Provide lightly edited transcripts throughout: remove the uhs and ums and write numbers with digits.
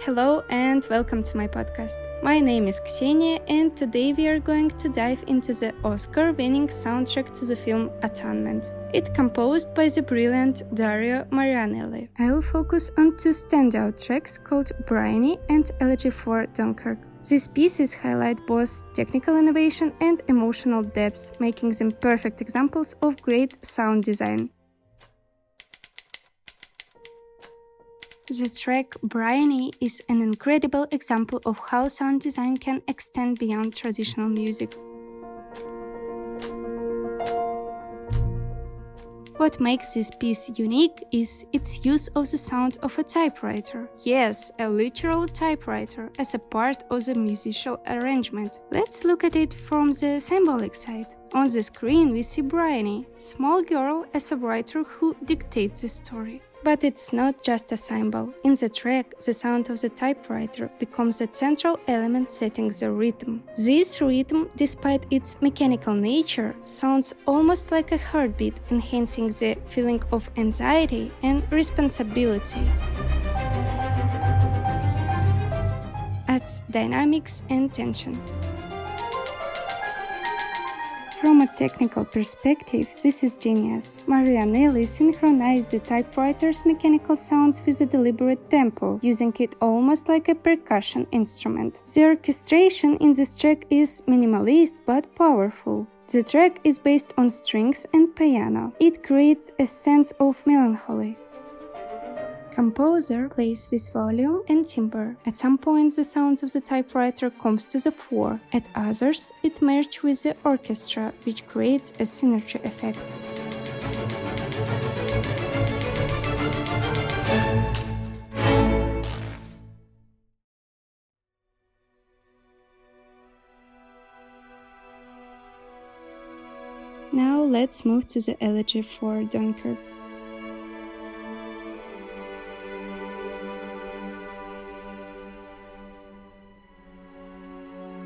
Hello and welcome to my podcast. My name is Ksenia and today we are going to dive into the Oscar-winning soundtrack to the film Atonement. It's composed by the brilliant Dario Marianelli. I will focus on two standout tracks called Bryony and Elegy for Dunkirk. These pieces highlight both technical innovation and emotional depth, making them perfect examples of great sound design. The track Bryony is an incredible example of how sound design can extend beyond traditional music. What makes this piece unique is its use of the sound of a typewriter. Yes, a literal typewriter as a part of the musical arrangement. Let's look at it from the symbolic side. On the screen we see Bryony, small girl as a writer who dictates the story. But it's not just a symbol. In the track, the sound of the typewriter becomes a central element setting the rhythm. This rhythm, despite its mechanical nature, sounds almost like a heartbeat, enhancing the feeling of anxiety and responsibility. Adds dynamics and tension. From a technical perspective, this is genius. Marianelli synchronized the typewriter's mechanical sounds with a deliberate tempo, using it almost like a percussion instrument. The orchestration in this track is minimalist but powerful. The track is based on strings and piano. It creates a sense of melancholy. Composer plays with volume and timbre. At some points the sound of the typewriter comes to the fore, at others it merges with the orchestra, which creates a synergy effect. Now let's move to the Elegy for Dunkirk.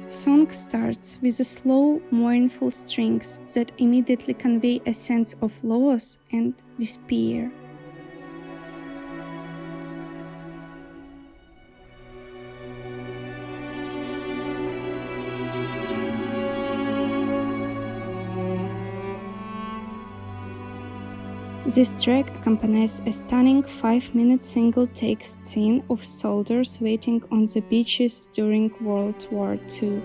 Song starts with a slow, mournful strings that immediately convey a sense of loss and despair. This track accompanies a stunning 5-minute single-take scene of soldiers waiting on the beaches during World War II.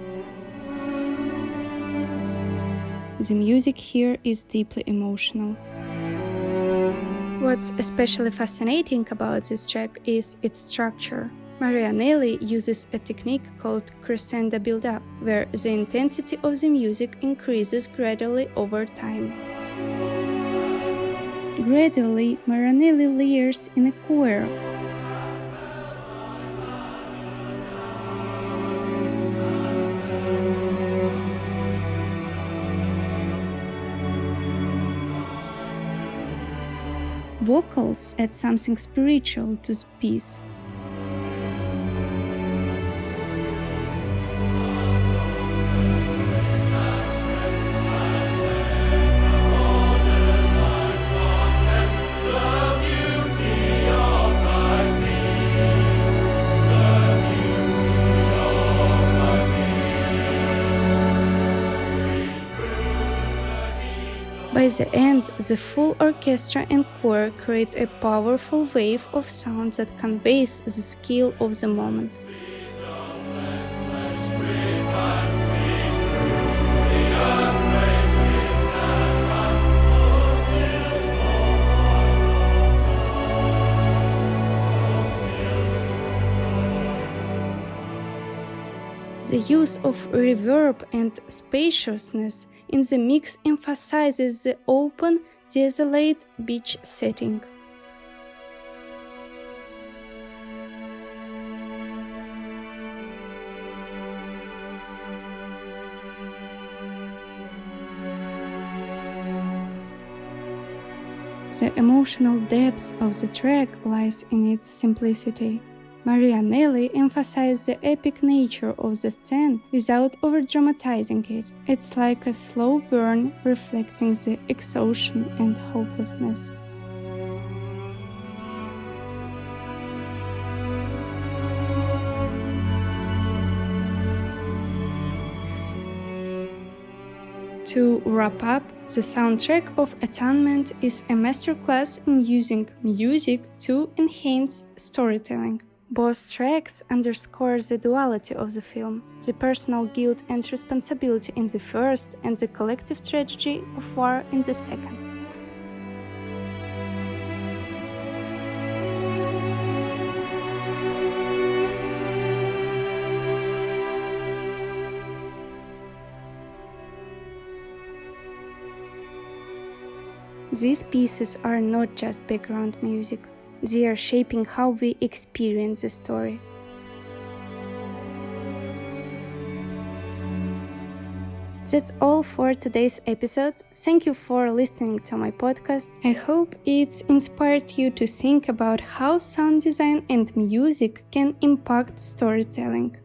The music here is deeply emotional. What's especially fascinating about this track is its structure. Marianelli uses a technique called crescendo build-up, where the intensity of the music increases gradually over time. Gradually, Marianelli layers in a choir. Vocals add something spiritual to the piece. By the end, the full orchestra and choir create a powerful wave of sound that conveys the scale of the moment. The use of reverb and spaciousness in the mix emphasizes the open, desolate beach setting. The emotional depth of the track lies in its simplicity. Marianelli emphasized the epic nature of the scene without over-dramatizing it. It's like a slow burn reflecting the exhaustion and hopelessness. . 」To wrap up, the soundtrack of Atonement is a masterclass in using music to enhance storytelling. Both tracks underscore the duality of the film, the personal guilt and responsibility in the first and the collective tragedy of war in the second. These pieces are not just background music, they are shaping how we experience the story. That's all for today's episode. Thank you for listening to my podcast. I hope it's inspired you to think about how sound design and music can impact storytelling.